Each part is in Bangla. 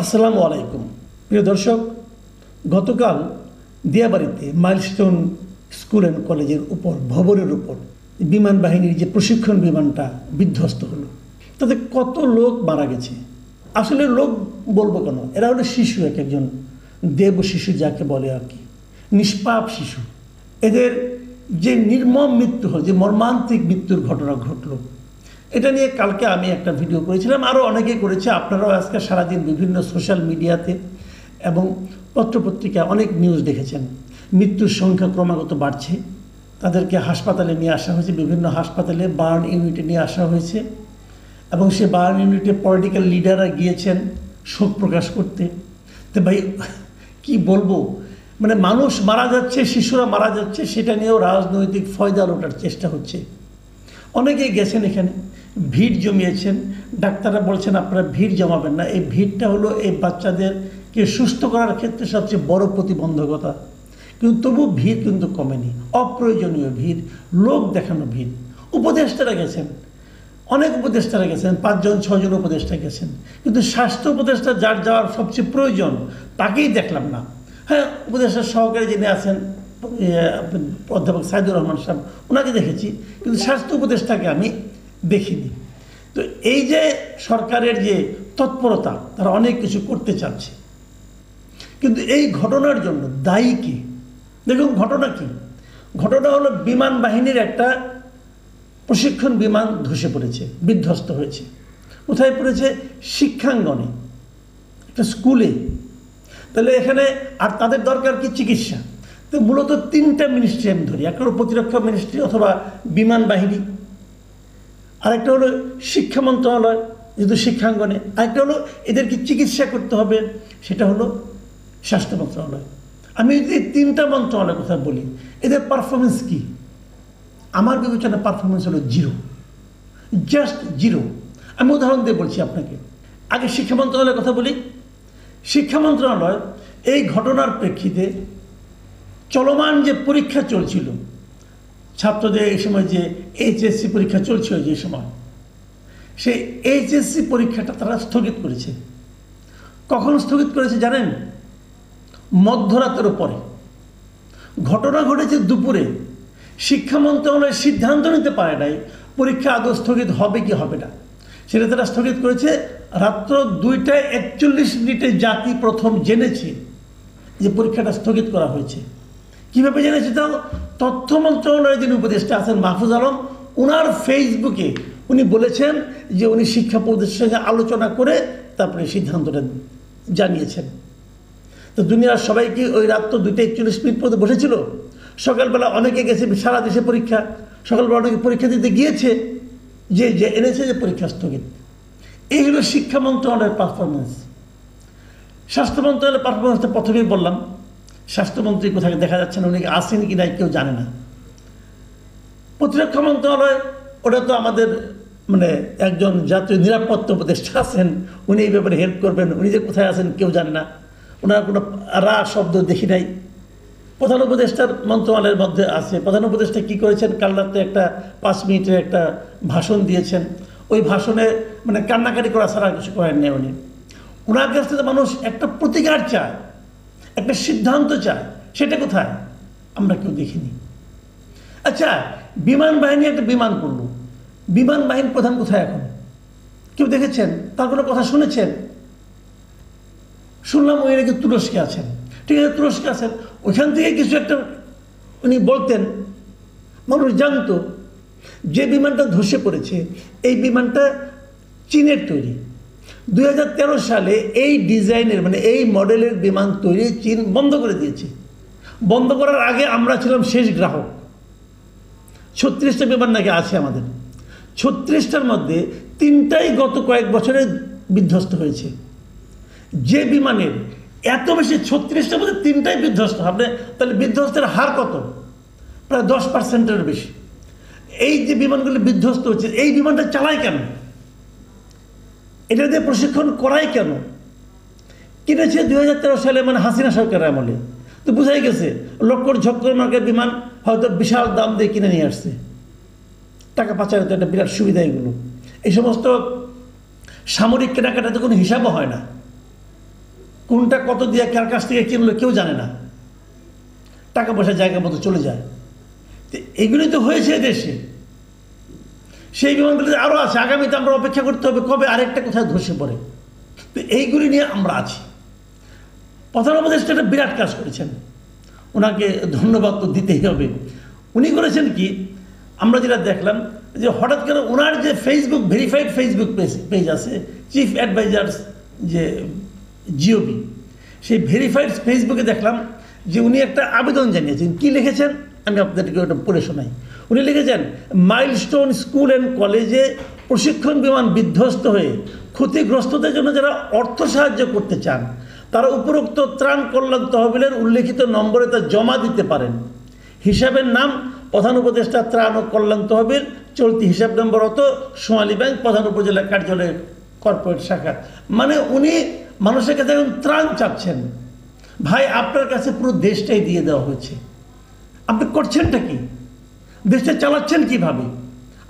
আসসালামু আলাইকুম প্রিয় দর্শক, গতকাল দিয়াবাড়িতে মাইলস্টোন স্কুল অ্যান্ড কলেজের উপর ভবনের উপর বিমান বাহিনীর যে প্রশিক্ষণ বিমানটা বিধ্বস্ত হলো, তাতে কত লোক মারা গেছে। আসলে লোক বলবো কেন, এরা হলো শিশু, একজন দেব শিশু যাকে বলে আর কি, নিষ্পাপ শিশু। এদের যে নির্মম মৃত্যু হল, যে মর্মান্তিক মৃত্যুর ঘটনা ঘটলো, এটা নিয়ে কালকে আমি একটা ভিডিও করেছিলাম, আরও অনেকেই করেছে। আপনারাও আজকে সারাদিন বিভিন্ন সোশ্যাল মিডিয়াতে এবং পত্রপত্রিকায় অনেক নিউজ দেখেছেন। মৃত্যুর সংখ্যা ক্রমাগত বাড়ছে, তাদেরকে হাসপাতালে নিয়ে আসা হয়েছে, বিভিন্ন হাসপাতালে বার্ন ইউনিটে নিয়ে আসা হয়েছে এবং সে বার্ন ইউনিটে পলিটিক্যাল লিডাররা গিয়েছেন শোক প্রকাশ করতে। তো ভাই কি বলবো, মানে মানুষ মারা যাচ্ছে, শিশুরা মারা যাচ্ছে, সেটা নিয়েও রাজনৈতিক ফয়দা লোটার চেষ্টা হচ্ছে। অনেকেই গেছেন, এখানে ভিড় জমিয়েছেন। ডাক্তাররা বলছেন আপনারা ভিড় জমাবেন না। এই ভিড়টা হলো এই বাচ্চাদেরকে সুস্থ করার ক্ষেত্রে সবচেয়ে বড় প্রতিবন্ধকতা। কিন্তু তবু ভিড় কিন্তু কমেনি, অপ্রয়োজনীয় ভিড়, লোক দেখানো ভিড়। উপদেষ্টারা গেছেন, অনেক উপদেষ্টারা গেছেন, 5-6জন উপদেষ্টা গেছেন, কিন্তু স্বাস্থ্য উপদেষ্টা যার যাওয়ার সবচেয়ে প্রয়োজন তাকেই দেখলাম না। হ্যাঁ, উপদেষ্টার সহকারী যিনি আছেন অধ্যাপক সাইদুর রহমান সাহেব, ওনাকে দেখেছি, কিন্তু স্বাস্থ্য উপদেষ্টাকে আমি দেখিনি। তো এই যে সরকারের যে তৎপরতা, তারা অনেক কিছু করতে চাচ্ছে, কিন্তু এই ঘটনার জন্য দায়ী কি? দেখুন ঘটনা কি, ঘটনা হলো বিমান বাহিনীর একটা প্রশিক্ষণ বিমান ধসে পড়েছে, বিধ্বস্ত হয়েছে। কোথায় পড়েছে? শিক্ষাঙ্গনে, একটা স্কুলে। তাহলে এখানে আর তাদের দরকার কি? চিকিৎসা। তো মূলত 3টা মিনিস্ট্রি আমি ধরি, একটা হলো প্রতিরক্ষা মিনিস্ট্রি অথবা বিমান বাহিনী, আরেকটা হলো শিক্ষা মন্ত্রণালয় যেহেতু শিক্ষাঙ্গনে, আরেকটা হলো এদেরকে চিকিৎসা করতে হবে, সেটা হলো স্বাস্থ্য মন্ত্রণালয়। আমি যদি 3টা মন্ত্রণালয়ের কথা বলি, এদের পারফরমেন্স কি? আমার বিবেচনা পারফরমেন্স হলো জিরো, জাস্ট জিরো। আমি উদাহরণ দিয়ে বলছি আপনাকে। আগে শিক্ষা মন্ত্রণালয়ের কথা বলি। শিক্ষা মন্ত্রণালয় এই ঘটনার প্রেক্ষিতে চলমান যে পরীক্ষা চলছিল ছাত্রদের, এই সময় যে এইচএসসি পরীক্ষা চলছিল, যে সময় সেই এইচএসসি পরীক্ষাটা তারা স্থগিত করেছে। কখন স্থগিত করেছে জানেন? মধ্যরাতের পরে। ঘটনা ঘটেছে দুপুরে। শিক্ষা মন্ত্রণালয় সিদ্ধান্ত নিতে পারে নাই পরীক্ষা আদৌ স্থগিত হবে কি হবে না। সেটা তারা স্থগিত করেছে রাত্র 2:41 জাতি প্রথম জেনেছে যে পরীক্ষাটা স্থগিত করা হয়েছে। কীভাবে জেনেছে? তাও তথ্য মন্ত্রণালয়ের যিনি উপদেষ্টা আছেন মাহফুজ আলম, ওনার ফেসবুকে উনি বলেছেন যে উনি শিক্ষা উপদেষ্টার সঙ্গে আলোচনা করে তারপরে সিদ্ধান্তটা জানিয়েছেন। তো দুনিয়ার সবাই কি ওই রাত্র 2:41 পর্যন্ত বসেছিল? সকালবেলা অনেকে গেছে, সারা দেশে পরীক্ষা, সকালবেলা অনেকে পরীক্ষা দিতে গিয়েছে, যে এনেছে যে পরীক্ষা স্থগিত। এই হলো শিক্ষা মন্ত্রণালয়ের পারফরমেন্স। স্বাস্থ্য মন্ত্রণালয়ের পারফরমেন্সটা প্রথমেই বললাম। স্বাস্থ্যমন্ত্রী কোথায় দেখা যাচ্ছে না, উনি আসেন কি নাই কেউ জানে না। প্রতিরক্ষা মন্ত্রণালয়, ওটা তো আমাদের মানে একজন জাতীয় নিরাপত্তা উপদেষ্টা আছেন, উনি এই ব্যাপারে হেল্প করবেন, উনি যে কোথায় আছেন কেউ জানে না, ওনার কোনো রা শব্দ দেখি নাই। প্রধান উপদেষ্টার মন্ত্রণালয়ের মধ্যে আছে। প্রধান উপদেষ্টা কী করেছেন? কাল রাতে একটা 5 মিনিটের একটা ভাষণ দিয়েছেন। ওই ভাষণে মানে কান্নাকাটি করা ছাড়া কিছু করেন নেই উনি। ওনার কাছ থেকে মানুষ একটা প্রতিকার চায়, একটা সিদ্ধান্ত চায়, সেটা কোথায়? আমরা কেউ দেখিনি। আচ্ছা, বিমান বাহিনী একটা বিমান করলো, বিমান বাহিনীর প্রধান কোথায় এখন? কেউ দেখেছেন? তার কোনো কথা শুনেছেন? শুনলাম উনি নাকি তুরস্কে আছেন। ঠিক আছে, তুরস্কে আছেন, ওইখান থেকে কিছু একটা উনি বলতেন, মানুষ জানতো যে বিমানটা ধসে পড়েছে এই বিমানটা চীনের তৈরি। 2013 সালে এই ডিজাইনের মানে এই মডেলের বিমান তৈরি চীন বন্ধ করে দিয়েছে। বন্ধ করার আগে আমরা ছিলাম শেষ গ্রাহক। 36টা বিমান নাকি আছে আমাদের, 36টার মধ্যে 3টাই গত কয়েক বছরে বিধ্বস্ত হয়েছে। যে বিমানের এত বেশি, 36টার মধ্যে 3টাই বিধ্বস্ত, আপনি তাহলে বিধ্বস্তের হার কত? প্রায় 10%-এর বেশি। এই যে বিমানগুলি বিধ্বস্ত হচ্ছে, এই বিমানটা চালায় কেন? এটা দিয়ে প্রশিক্ষণ করাই কেন? কিনেছে 2013 সালে, মানে হাসিনা সরকারের আমলে। তো বোঝাই গেছে লক্কর ঝক্কর মার্কের বিমান হয়তো বিশাল দাম দিয়ে কিনে নিয়ে আসছে। টাকা পাচারের তো একটা বিরাট সুবিধা এগুলো। এই সমস্ত সামরিক কেনাকাটাতে কোনো হিসাবও হয় না। কোনটা কত দিয়ে কার কাছ থেকে কিনলো কেউ জানে না, টাকা পয়সা জায়গা মতো চলে যায়। তো এগুলি তো হয়েছে দেশে, সেই বিমানগুলি আরও আছে, আগামীতে আমরা অপেক্ষা করতে হবে কবে আরেকটা কোথায় ধসে পড়ে। তো এইগুলি নিয়ে আমরা আছি। প্রধান উপদেষ্টা একটা বিরাট কাজ করেছেন, ওনাকে ধন্যবাদ তো দিতেই হবে। উনি করেছেন কি, আমরা যেটা দেখলাম যে হঠাৎ করে ওনার যে ফেসবুক ভেরিফাইড ফেসবুক পেজ আছে, চিফ অ্যাডভাইজার্স যে জিওবি, সেই ভেরিফাইড ফেসবুকে দেখলাম যে উনি একটা আবেদন জানিয়েছেন। কি লিখেছেন আমি আপনাদেরকে ওটা পড়ে শোনাই। উনি লিখেছেন, মাইলস্টোন স্কুল অ্যান্ড কলেজে প্রশিক্ষণ বিমান বিধ্বস্ত হয়ে ক্ষতিগ্রস্তদের জন্য যারা অর্থ সাহায্য করতে চান তারা উপরোক্ত ত্রাণ কল্যাণ তহবিলের উল্লেখিত নম্বরে তা জমা দিতে পারেন। হিসাবের নাম প্রধান উপদেষ্টা ত্রাণ ও কল্যাণ তহবিল, চলতি হিসাব নম্বর হতো সোমালী ব্যাংক, প্রধান উপজেলা কার্যালয়ের কর্পোরেট শাখা। মানে উনি মানুষের কাছে এখন ত্রাণ চাচ্ছেন। ভাই, আপনার কাছে পুরো দেশটাই দিয়ে দেওয়া হয়েছে, আপনি করছেনটা কি? দেশটা চালাচ্ছেন কিভাবে?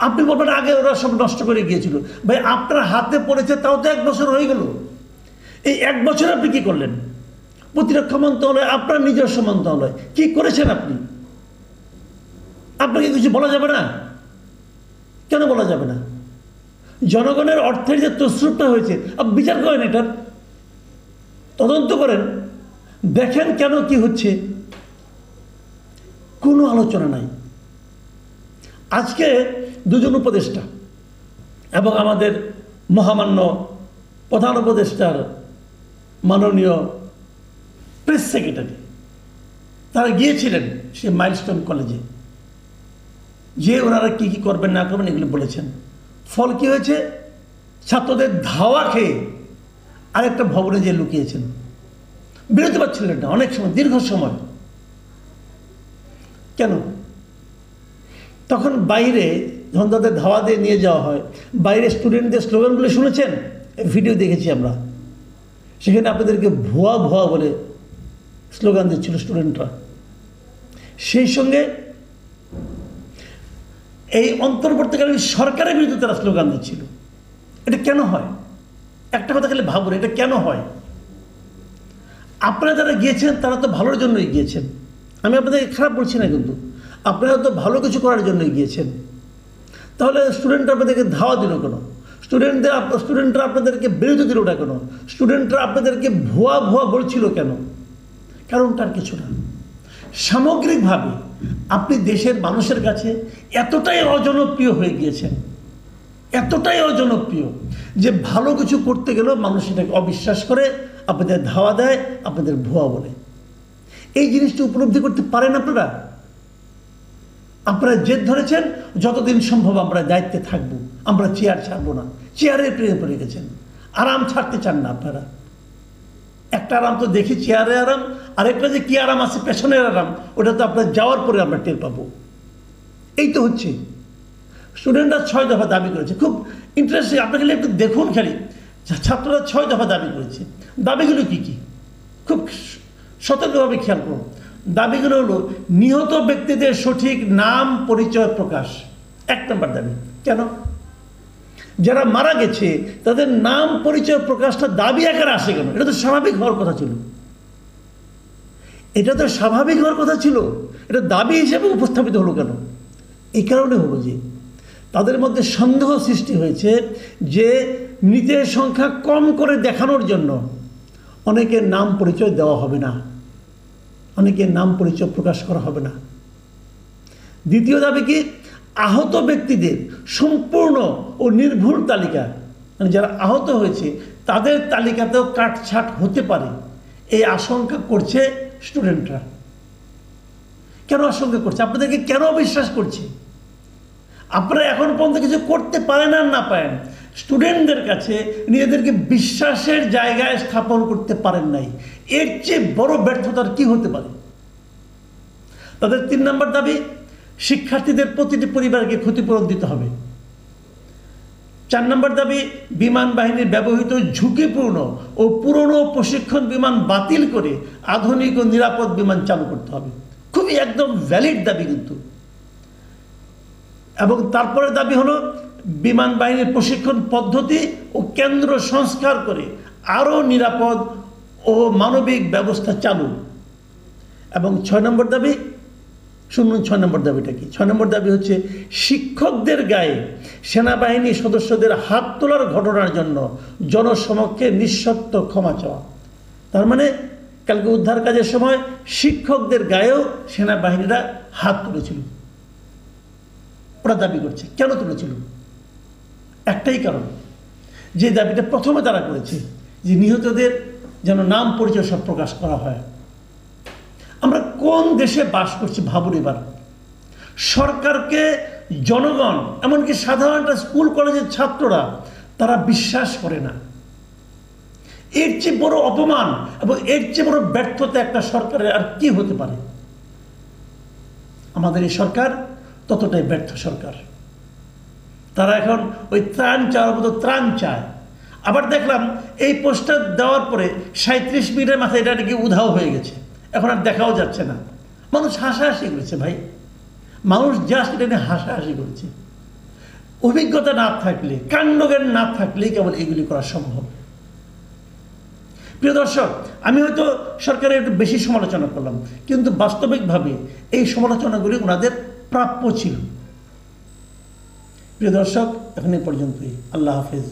আপনি বলবেন আগে ওরা সব নষ্ট করে গিয়েছিল। ভাই, আপনার হাতে পড়েছে তাও তো 1 বছর হয়ে গেল। এই 1 বছর আপনি কি করলেন? প্রতিরক্ষা মন্ত্রণালয় আপনার নিজস্ব মন্ত্রণালয়, কি করেছেন আপনি? আপনাকে কিছু বলা যাবে না? কেন বলা যাবে না? জনগণের অর্থের যে তসরুপটা হয়েছে আপনি বিচার করেন, এটার তদন্ত করেন, দেখেন কেন কি হচ্ছে। কোনো আলোচনা নাই। আজকে দুজন উপদেষ্টা এবং আমাদের মহামান্য প্রধান উপদেষ্টার মাননীয় প্রেস সেক্রেটারি তারা গিয়েছিলেন সে মাইলস্টোন কলেজে, যে ওনারা কী কী করবেন না করবেন এগুলো বলেছেন। ফল কি হয়েছে? ছাত্রদের ধাওয়া খেয়ে আরেকটা ভবনে যে লুকিয়েছেন, বেরোতে পারছিলেন না অনেক সময়, দীর্ঘ সময়। কেন? তখন বাইরে যখন তাদের ধাওয়া দিয়ে নিয়ে যাওয়া হয়, বাইরে স্টুডেন্টদের স্লোগানগুলো শুনেছেন, ভিডিও দেখেছি আমরা, সেখানে আপনাদেরকে ভুয়া ভুয়া বলে স্লোগান দিচ্ছিল স্টুডেন্টরা। সেই সঙ্গে এই অন্তর্বর্তীকালীন সরকারের বিরুদ্ধে তারা স্লোগান দিচ্ছিল। এটা কেন হয়? একটা কথা খালি ভাবুন, এটা কেন হয়? আপনারা যারা গিয়েছেন তারা তো ভালোর জন্যই গিয়েছেন, আমি আপনাদেরকে খারাপ বলছি না, কিন্তু আপনারা তো ভালো কিছু করার জন্যই গিয়েছেন। তাহলে স্টুডেন্টরা আপনাদেরকে ধাওয়া দিল কেন? স্টুডেন্টরা আপনাদেরকে বিরোধী দিল না কেন? স্টুডেন্টরা আপনাদেরকে ভুয়া ভুয়া বলছিল কেন? কারণটার কিছু না। সামগ্রিকভাবে আপনি দেশের মানুষের কাছে এতটাই অজনপ্রিয় হয়ে গিয়েছেন, এতটাই অজনপ্রিয় যে ভালো কিছু করতে গেলেও মানুষ এটাকে অবিশ্বাস করে, আপনাদের ধাওয়া দেয়, আপনাদের ভুয়া বলে। এই জিনিসটা উপলব্ধি করতে পারেন আপনারা? আপনারা জেদ ধরেছেন যতদিন সম্ভব আমরা দায়িত্বে থাকবো, আমরা চেয়ার ছাড়বো না। চেয়ারের প্রেমে পড়ে গেছেন, আরাম ছাড়তে চান না আপনারা। একটা আরাম তো দেখি চেয়ারে আরাম, আরেকটা যে কি আরাম আছে পেছনের আরাম, ওটা তো আপনার যাওয়ার পরে আমরা টের পাবো। এই তো হচ্ছে। স্টুডেন্টরা 6 দফা দাবি করেছে, খুব ইন্টারেস্টিং। আপনাকে একটু দেখুন খালি, ছাত্ররা 6 দফা দাবি করেছে। দাবিগুলো কি কি খুব সতর্কভাবে খেয়াল করুন। দাবিগুলো হলো নিহত ব্যক্তিদের সঠিক নাম পরিচয় প্রকাশ, 1 নম্বর দাবি। কেন? যারা মারা গেছে তাদের নাম পরিচয় প্রকাশটা দাবি আকারে আসে কেন? এটা তো স্বাভাবিক হওয়ার কথা ছিল, এটা তো স্বাভাবিক হওয়ার কথা ছিল, এটা দাবি হিসেবে উপস্থাপিত হলো কেন? এই কারণে হলো যে তাদের মধ্যে সন্দেহ সৃষ্টি হয়েছে যে মৃতের সংখ্যা কম করে দেখানোর জন্য অনেকের নাম পরিচয় দেওয়া হবে না, অনেকের নাম পরিচয় প্রকাশ করা হবে না। দ্বিতীয় দাবি কি? আহত ব্যক্তিদের সম্পূর্ণ ও নির্ভুল তালিকা, মানে যারা আহত হয়েছে তাদের তালিকাতেও কাটছাট হতে পারে, এই আশঙ্কা করছে স্টুডেন্টরা। কেন আশঙ্কা করছে? আপনাদেরকে কেন অবিশ্বাস করছে? আপনারা এখন পর্যন্ত কিছু করতে পারেন আর না পারেন, স্টুডেন্টদের কাছে নিজেদেরকে বিশ্বাসের জায়গায় স্থাপন করতে পারেন নাই। এর চেয়ে বড় ব্যর্থতার কি হতে পারে? তাদের 3 নম্বর দাবি, শিক্ষার্থীদের প্রতিটি পরিবারকে ক্ষতিপূরণ দিতে হবে। 4 নম্বর দাবি, বিমান বাহিনীর ব্যবহৃত ঝুঁকিপূর্ণ ও পুরনো প্রশিক্ষণ বিমান বাতিল করে আধুনিক ও নিরাপদ বিমান চালু করতে হবে। খুবই একদম ভ্যালিড দাবি কিন্তু। এবং তারপরে দাবি হলো বিমান বাহিনীর প্রশিক্ষণ পদ্ধতি ও কেন্দ্র সংস্কার করে আরও নিরাপদ ও ও মানবিক ব্যবস্থা চালু। এবং 6 নম্বর দাবি, শুনুন 6 নম্বর দাবিটা কি। 6 নম্বর দাবি হচ্ছে শিক্ষকদের গায়ে সেনাবাহিনী সদস্যদের হাত তোলার ঘটনার জন্য জনসমক্ষে নিঃশর্ত ক্ষমা চাওয়া। তার মানে কালকে উদ্ধার কাজের সময় শিক্ষকদের গায়েও সেনাবাহিনীরা হাত তুলেছিল, ওরা দাবি করছে। কেন তুলেছিল? একটাই কারণ, যে দাবিটা প্রথমে তারা করেছে যে নিহতদের যেন নাম পরিচয় সব প্রকাশ করা হয়। আমরা কোন দেশে বাস করছি ভাবুন এবার। সরকারকে জনগণ, এমনকি সাধারণ স্কুল কলেজের ছাত্ররা, তারা বিশ্বাস করে না। এর চেয়ে বড় অপমান এবং এর চেয়ে বড় ব্যর্থতা একটা সরকারের আর কি হতে পারে? আমাদের এই সরকার ততটাই ব্যর্থ সরকার। তারা এখন ওই ত্রাণ চাওয়ার মতো ত্রাণ চায়। আবার দেখলাম এই পোস্টার দেওয়ার পরে 37 মিনিটের মাথায় এটা নাকি উধাও হয়ে গেছে, এখন আর দেখাও যাচ্ছে না। মানুষ হাসাহাসি করেছে ভাই, মানুষ জাস্ট এটা নিয়ে হাসাহাসি করেছে। অভিজ্ঞতা না থাকলে, কাণ্ডজ্ঞান না থাকলেই কেবল এগুলি করা সম্ভব। প্রিয় দর্শক, আমি হয়তো সরকারের একটু বেশি সমালোচনা করলাম, কিন্তু বাস্তবিকভাবে এই সমালোচনাগুলি ওনাদের প্রাপ্য ছিল। প্রিয় দর্শক, এখন এই পর্যন্তই। আল্লাহ হাফেজ।